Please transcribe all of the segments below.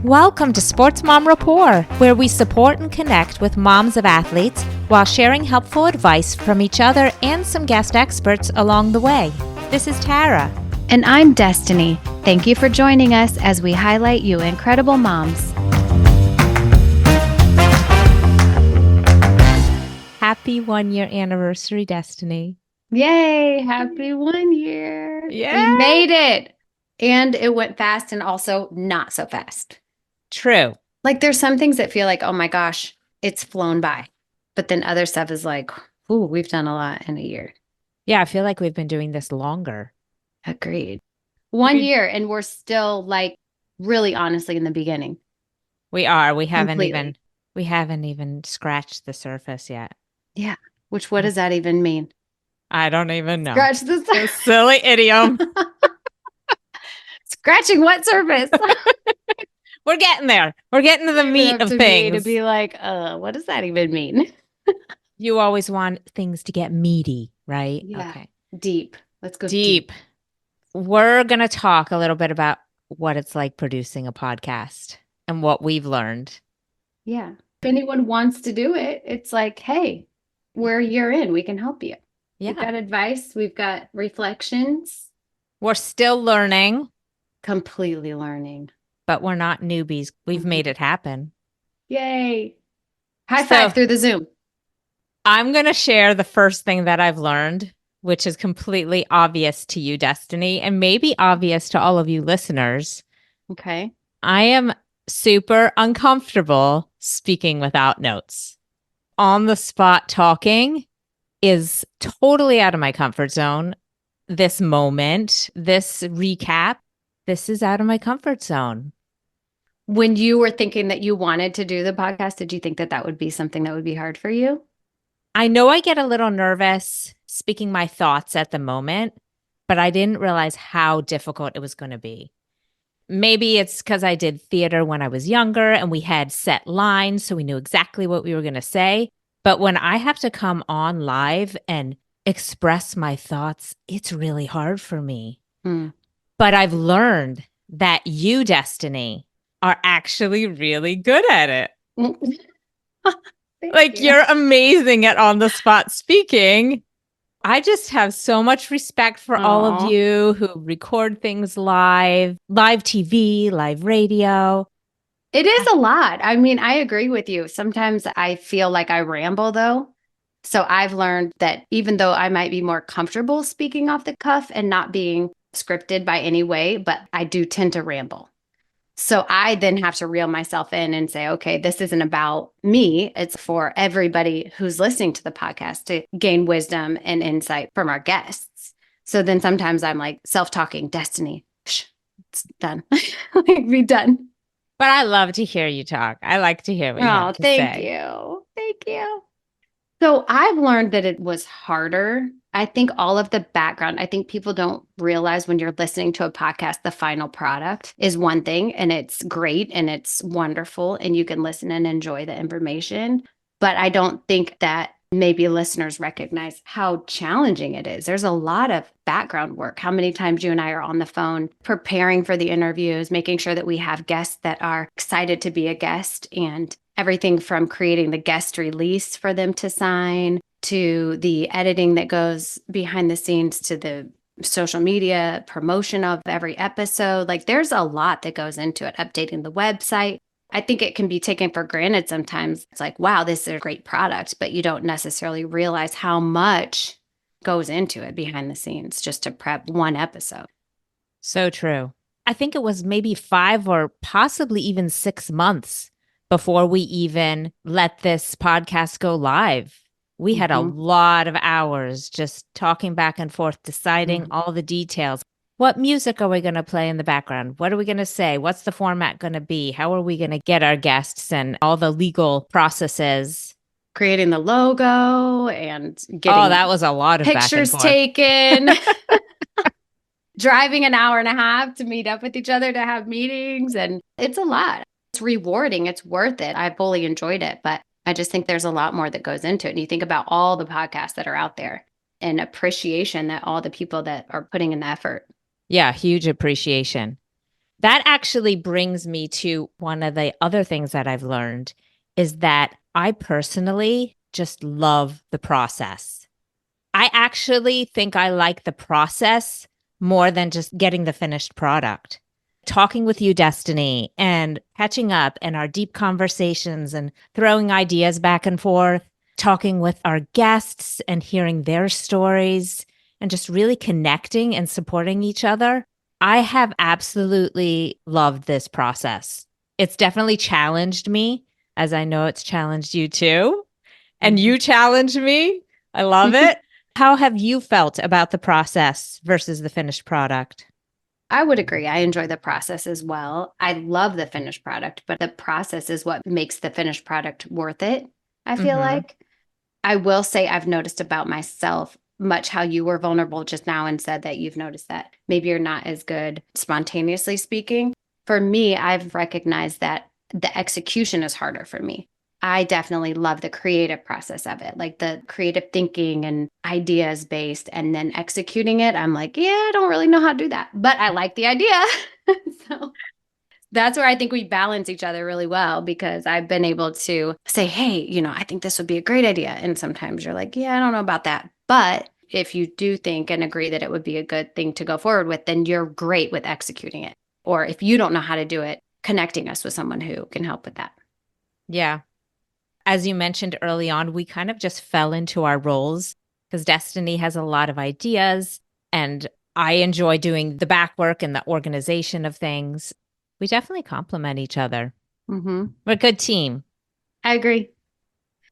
Welcome to Sports Mom Rapport, where we support and connect with moms of athletes while sharing helpful advice from each other and some guest experts along the way. This is Tara. And I'm Destiny. Thank you for joining us as we highlight you incredible moms. Happy 1-year anniversary, Destiny. Yay! Happy 1 year. Yeah. We made it. And it went fast and also not so fast. True. Like there's some things that feel like, oh my gosh, it's flown by. But then other stuff is like, ooh, we've done a lot in a year. Yeah, I feel like we've been doing this longer. Agreed. 1 year and we're still like really honestly in the beginning. We are. We haven't Completely. even scratched the surface yet. Yeah. Which what does that even mean? I don't even know. Scratch the surface. Silly idiom. Scratching what surface? We're getting there. We're getting to the meat of things. To be like, what does that even mean? You always want things to get meaty, right? Yeah. Okay. Deep. Let's go Deep. We're going to talk a little bit about what it's like producing a podcast and what we've learned. Yeah. If anyone wants to do it, it's like, hey, we're a year in. We can help you. Yeah. We've got advice. We've got reflections. We're still learning. Completely learning. But we're not newbies. We've made it happen. Yay. High five through the Zoom. I'm going to share the first thing that I've learned, which is completely obvious to you, Destiny, and maybe obvious to all of you listeners. Okay. I am super uncomfortable speaking without notes. On the spot talking is totally out of my comfort zone. This moment, this recap, this is out of my comfort zone. When you were thinking that you wanted to do the podcast, did you think that that would be something that would be hard for you? I know I get a little nervous speaking my thoughts at the moment, but I didn't realize how difficult it was going to be. Maybe it's because I did theater when I was younger and we had set lines, so we knew exactly what we were going to say. But when I have to come on live and express my thoughts, it's really hard for me. But I've learned that you, Destiny, are actually really good at it. Like you're amazing at on-the-spot speaking. I just have so much respect for all of you who record things live TV, live radio. It is a lot. I mean, I agree with you. Sometimes I feel like I ramble though. So I've learned that even though I might be more comfortable speaking off the cuff and not being scripted by any way, but I do tend to ramble. So I then have to reel myself in and say, okay, this isn't about me. It's for everybody who's listening to the podcast to gain wisdom and insight from our guests. So then sometimes I'm like self-talking, Destiny, shh, it's done. Like, be done. But I love to hear you talk. I like to hear what you have to say. Thank you. Thank you. So I've learned that it was harder. I think all of the background, I think people don't realize when you're listening to a podcast, the final product is one thing and it's great and it's wonderful and you can listen and enjoy the information. But I don't think that maybe listeners recognize how challenging it is. There's a lot of background work. How many times you and I are on the phone preparing for the interviews, making sure that we have guests that are excited to be a guest, and everything from creating the guest release for them to sign to the editing that goes behind the scenes to the social media promotion of every episode. Like there's a lot that goes into it, updating the website. I think it can be taken for granted sometimes. It's like, wow, this is a great product, but you don't necessarily realize how much goes into it behind the scenes just to prep one episode. So true. I think it was maybe 5 or possibly even 6 months before we even let this podcast go live. We had a lot of hours just talking back and forth, deciding all the details. What music are we going to play in the background? What are we going to say? What's the format going to be? How are we going to get our guests and all the legal processes? Creating the logo and getting that was a lot of pictures taken. Driving an hour and a half to meet up with each other to have meetings. And it's a lot. It's rewarding. It's worth it. I fully enjoyed it. But I just think there's a lot more that goes into it. And you think about all the podcasts that are out there and appreciation that all the people that are putting in the effort. Yeah, huge appreciation. That actually brings me to one of the other things that I've learned is that I personally just love the process. I actually think I like the process more than just getting the finished product. Talking with you, Destiny, and catching up and our deep conversations and throwing ideas back and forth, talking with our guests and hearing their stories and just really connecting and supporting each other. I have absolutely loved this process. It's definitely challenged me, as I know it's challenged you too. And Mhm. you challenged me. I love it. How have you felt about the process versus the finished product? I would agree. I enjoy the process as well. I love the finished product, but the process is what makes the finished product worth it, I feel Mm-hmm. like. I will say I've noticed about myself much how you were vulnerable just now and said that you've noticed that maybe you're not as good spontaneously speaking. For me, I've recognized that the execution is harder for me. I definitely love the creative process of it, like the creative thinking and ideas based, and then executing it. I'm like, yeah, I don't really know how to do that, but I like the idea. So that's where I think we balance each other really well because I've been able to say, hey, I think this would be a great idea. And sometimes you're like, yeah, I don't know about that. But if you do think and agree that it would be a good thing to go forward with, then you're great with executing it. Or if you don't know how to do it, connecting us with someone who can help with that. Yeah. As you mentioned early on, we kind of just fell into our roles because Destiny has a lot of ideas and I enjoy doing the back work and the organization of things. We definitely complement each other. Mm-hmm. We're a good team. I agree.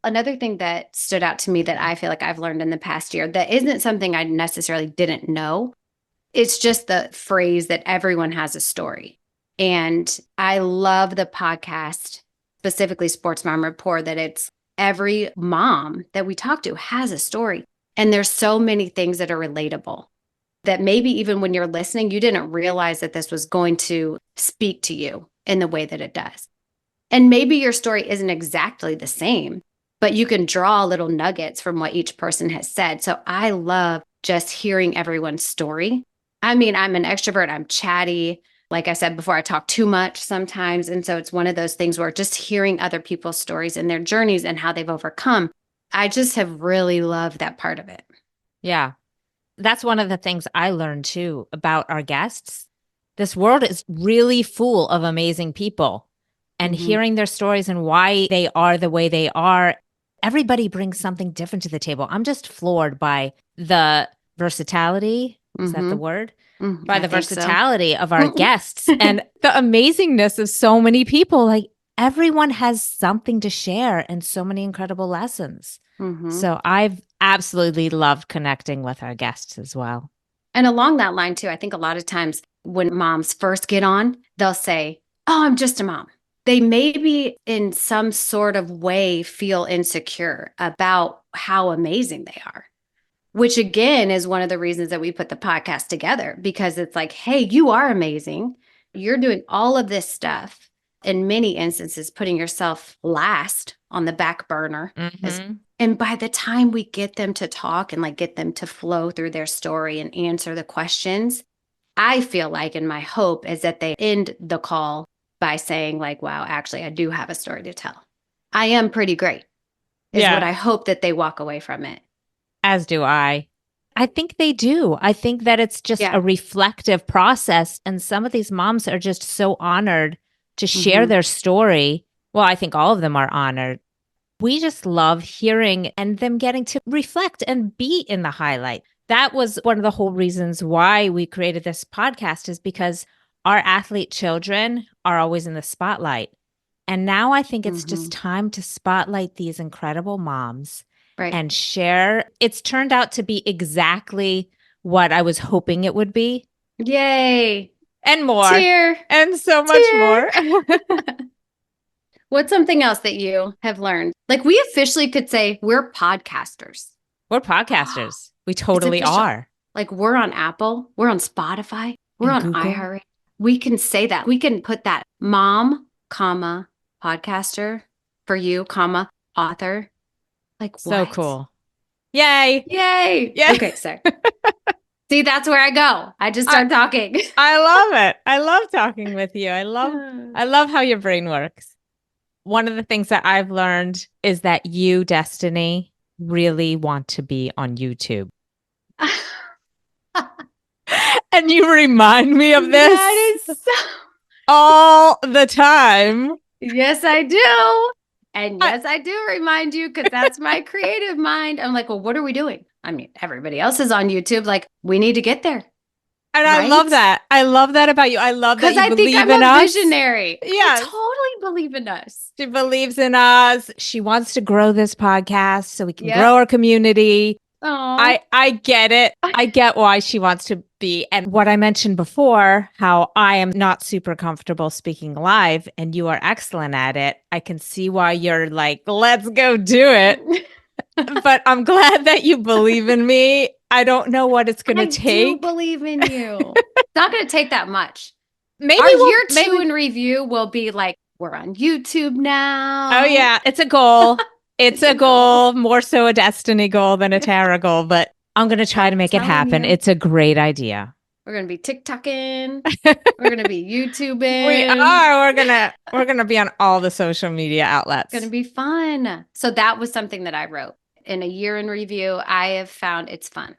Another thing that stood out to me that I feel like I've learned in the past year that isn't something I necessarily didn't know. It's just the phrase that everyone has a story. And I love the podcast, specifically Sports Mom Rapport, that it's every mom that we talk to has a story. And there's so many things that are relatable that maybe even when you're listening, you didn't realize that this was going to speak to you in the way that it does. And maybe your story isn't exactly the same, but you can draw little nuggets from what each person has said. So I love just hearing everyone's story. I mean, I'm an extrovert, I'm chatty. Like I said before, I talk too much sometimes. And so it's one of those things where just hearing other people's stories and their journeys and how they've overcome, I just have really loved that part of it. Yeah. That's one of the things I learned too about our guests. This world is really full of amazing people and Mm-hmm. hearing their stories and why they are the way they are. Everybody brings something different to the table. I'm just floored by the versatility. Is that the Mm-hmm. word? Mm, By I the think so. versatility of our guests and the amazingness of so many people. Like everyone has something to share and so many incredible lessons. Mm-hmm. So I've absolutely loved connecting with our guests as well. And along that line, too, I think a lot of times when moms first get on, they'll say, oh, I'm just a mom. They maybe in some sort of way feel insecure about how amazing they are, which again is one of the reasons that we put the podcast together because it's like, hey, you are amazing. You're doing all of this stuff. In many instances, putting yourself last on the back burner. Mm-hmm. And by the time we get them to talk and like get them to flow through their story and answer the questions, I feel like, and my hope is that they end the call by saying, like, wow, actually, I do have a story to tell. I am pretty great, is what Yeah, I hope that they walk away from it. as do I. I think they do. I think that it's just a Yeah. reflective process. And some of these moms are just so honored to share Mm-hmm. their story. Well, I think all of them are honored. We just love hearing and them getting to reflect and be in the highlight. That was one of the whole reasons why we created this podcast is because our athlete children are always in the spotlight. And now I think it's Mm-hmm. just time to spotlight these incredible moms Right. and share. It's turned out to be exactly what I was hoping it would be Yay. and more Cheer. and so much Cheer. more. What's something else that you have learned? Like we officially could say we're podcasters. We're podcasters. We It's totally official. are. Like we're on Apple, we're on Spotify, we're And on Google. iHeart. We can say that. We can put that mom, comma, podcaster for you, comma, author. Like So what? cool. Yay. Yay. Yeah. Okay, sorry. See, that's where I go. I just I, start talking. I love it. I love talking with you. I love how your brain works. One of the things that I've learned is that you, Destiny, really want to be on YouTube. And you remind me of That this is so. all the time. Yes, I do. And I, yes, I do remind you because that's my creative mind. I'm like, well, what are we doing? I mean, everybody else is on YouTube. Like, we need to get there. and I Right? love that. I love that about you. I love that Because you I think believe I'm in a us. visionary. I Yes. totally believe in us. She believes in us. She wants to grow this podcast so we can Yep. grow our community. Oh, I get it. I get why she wants to be. And what I mentioned before, how I am not super comfortable speaking live and you are excellent at it. I can see why you're like, let's go do it. But I'm glad that you believe in me. I don't know what it's going to I do take. believe in you. It's not going to take that much. Maybe Our we'll, year two maybe. in review will be like, we're on YouTube Oh, now. yeah. It's a goal. It's It's a a goal. goal, more so a destiny goal than a Tara goal, but I'm going to try to I'm make it telling happen. you, It's a great idea. we're going to be TikToking. We're going to be We YouTubing. are. We're gonna be on all the social media Going to outlets. be fun. So that was something that I wrote. In a year in review, I have found it's fun.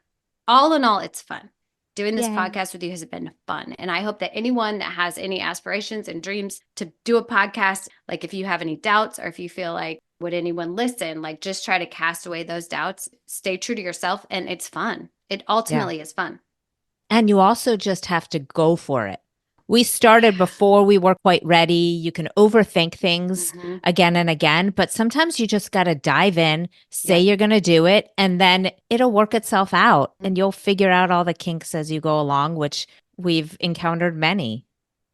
All in all, it's fun. Doing this Yay. podcast with you has been fun. And I hope that anyone that has any aspirations and dreams to do a podcast, like if you have any doubts or if you feel like, would anyone listen? Like just try to cast away those doubts, stay true to yourself, and it's fun. It Yeah. ultimately is fun. And you also just have to go for it. We started before we were quite ready. You can overthink things Mm-hmm. again and again, but sometimes you just got to dive in, say Yep. you're going to do it, and then it'll work itself out and you'll figure out all the kinks as you go along, which we've encountered many.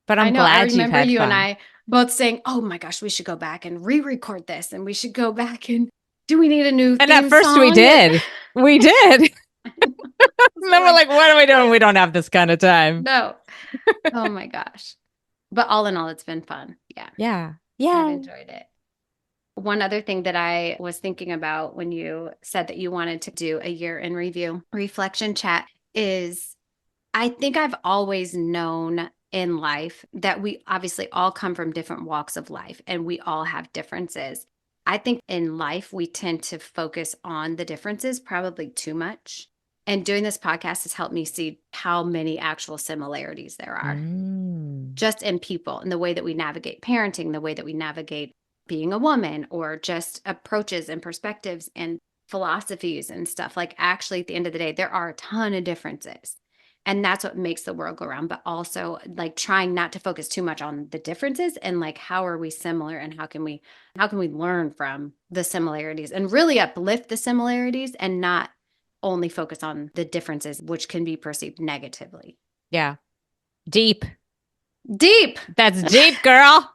But I I'm know. I glad you've remember had you and fun. I both saying, oh my gosh, we should go back and re-record this and we should go back and do we need a new And at theme first we song? did. We did. And then we're Like, like, what are we doing? We don't have this kind of time. no. Oh my gosh. But all in all, it's been fun. Yeah. Yeah. I've Yeah. enjoyed it. One other thing that I was thinking about when you said that you wanted to do a year in review reflection chat is I think I've always known in life that we obviously all come from different walks of life and we all have differences. I think in life, we tend to focus on the differences probably too much. And doing this podcast has helped me see how many actual similarities there are Mm. just in people, in the way that we navigate parenting, the way that we navigate being a woman, or just approaches and perspectives and philosophies and stuff. Like, actually, at the end of the day, there are a ton of differences. And that's what makes the world go round, but also like trying not to focus too much on the differences and like how are we similar and how can we learn from the similarities and really uplift the similarities and not only focus on the differences, which can be perceived negatively. Yeah. Deep. Deep. That's deep, girl.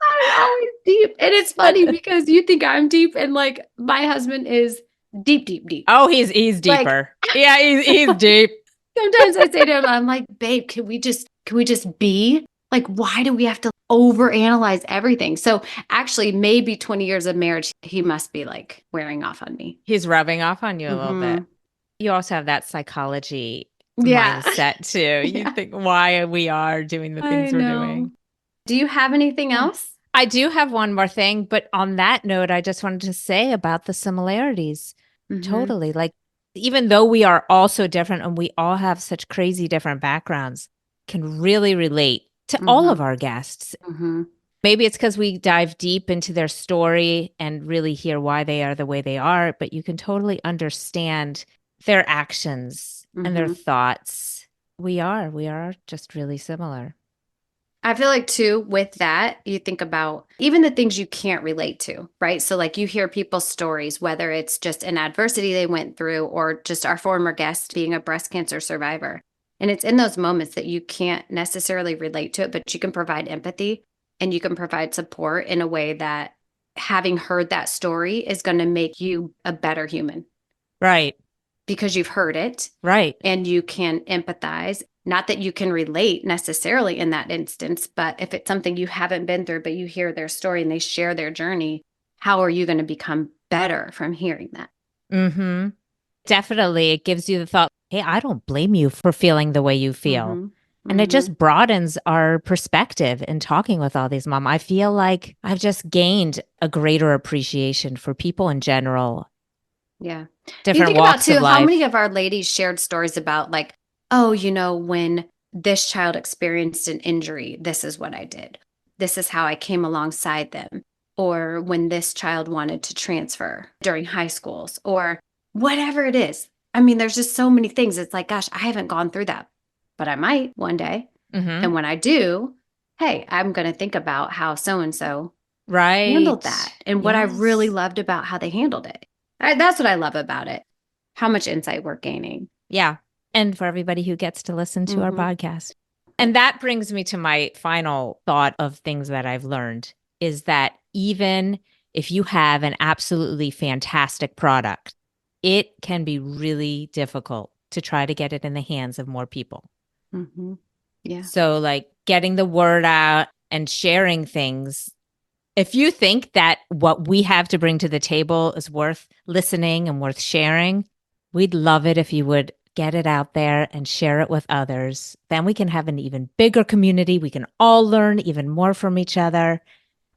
I'm always deep. And it's funny because you think I'm deep and like my husband is deep, deep, deep. Oh, he's Like deeper. Yeah, he's deep. sometimes I say to him, I'm like, babe, can we just be? Like, why do we have to overanalyze everything? So actually, maybe 20 years of marriage, he must be like wearing off on me. He's rubbing off on you a little bit. Mhm. You also have that psychology Yeah. mindset too. You Yeah. think why we are doing the I things we're know. doing. Do you have anything Yeah. else? I do have one more thing, but on that note, I just wanted to say about the similarities. Mhm. Totally. Like, even though we are all so different and we all have such crazy different backgrounds, can really relate to all of Mhm. our guests. Mhm. Maybe it's because we dive deep into their story and really hear why they are the way they are, but you can totally understand their actions and their Mhm. thoughts. We are just really similar. I feel like too, with that, you think about even the things you can't relate to, right? So, like, you hear people's stories, whether it's just an adversity they went through or just our former guest being a breast cancer survivor. And it's in those moments that you can't necessarily relate to it, but you can provide empathy and you can provide support in a way that having heard that story is going to make you a better human Right. because you've heard it Right. and you can empathize. Not that you can relate necessarily in that instance, but if it's something you haven't been through, but you hear their story and they share their journey, how are you going to become better from hearing that? Mm-hmm. Definitely. It gives you the thought, hey, I don't blame you for feeling the way you feel. Mhm. And it Mhm. just broadens our perspective in talking with all these moms. I feel like I've just gained a greater appreciation for people in general, Yeah. You different think about walks of too, how many life. of our ladies shared stories about like, oh, when this child experienced an injury, this is what I did. This is how I came alongside them. Or when this child wanted to transfer during high schools or whatever it is. I mean, there's just so many things. It's like, gosh, I haven't gone through that, but I might one day. Hmm. And when I do, hey, I'm going to think about how so and so handled that Right. and what I really Yes. loved about how they handled it. That's what I love about it. How much insight we're gaining. Yeah. And for everybody who gets to listen to our Mhm. podcast. And that brings me to my final thought of things that I've learned is that even if you have an absolutely fantastic product, it can be really difficult to try to get it in the hands of more people. Mhm. Yeah. So, like getting the word out and sharing things. If you think that what we have to bring to the table is worth listening and worth sharing, we'd love it if you would get it out there and share it with others. Then we can have an even bigger community. We can all learn even more from each other.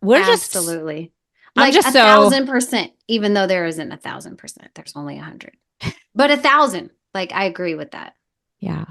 Absolutely. I'm Like just so, 1,000%, even though there isn't 1,000%. There's only 100. But 1,000. Like I agree with that. yeah,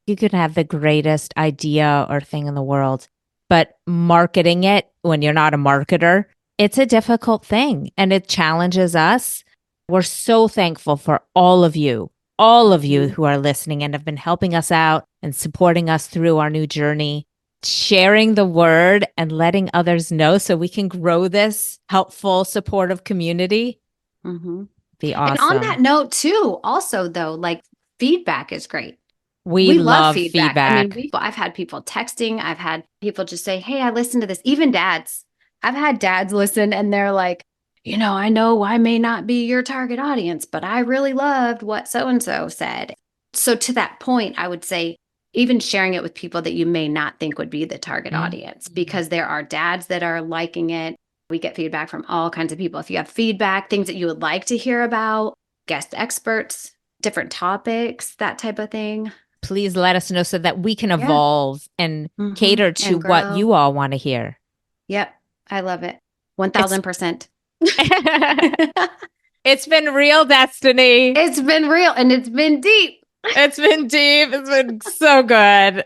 you could have the greatest idea or thing in the world, but marketing it when you're not a marketer, it's a difficult thing and it challenges us. We're so thankful for all of you Mhm. who are listening and have been helping us out and supporting us through our new journey, sharing the word and letting others know so we can grow this helpful, supportive community. Mhm. Be And on that awesome. note too, also though, like feedback is great. We We love love feedback. I mean, feedback. I've had people texting, I've had people just say, "Hey, I listened to this." Even dads. I've had dads listen and they're like, I know I may not be your target audience, but I really loved what so and so said." So to that point, I would say even sharing it with people that you may not think would be the target Mhm. audience because there are dads that are liking it. We get feedback from all kinds of people. If you have feedback, things that you would like to hear about, guest experts, different topics, that type of thing. Please let us know so that we can Yeah. evolve and Mhm. cater to And what grow. you all want to hear. Yep. I love it. It's 1,000%. it's been real, Destiny. It's been real and it's been deep. It's been deep. It's been so good. I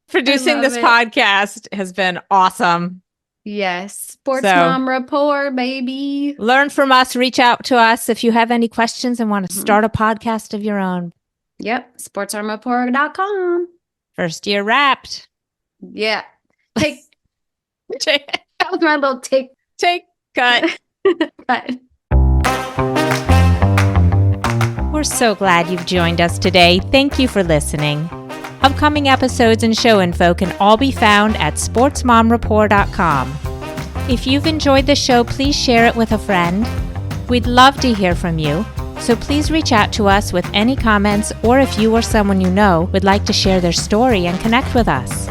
Producing love this it. podcast has been awesome. Yes. Sports So mom rapport, baby. learn from us, reach out to us if you have any questions and want to Mhm. start a podcast of your own. Yep. Sportsarmrapport.com. First year wrapped. Yeah. Take Take, that was my little take take cut. cut. We're so glad you've joined us today. Thank you for listening. Upcoming episodes and show info can all be found at sportsmomrapport.com. If you've enjoyed the show, please share it with a friend. We'd love to hear from you, so please reach out to us with any comments or if you or someone you know would like to share their story and connect with us.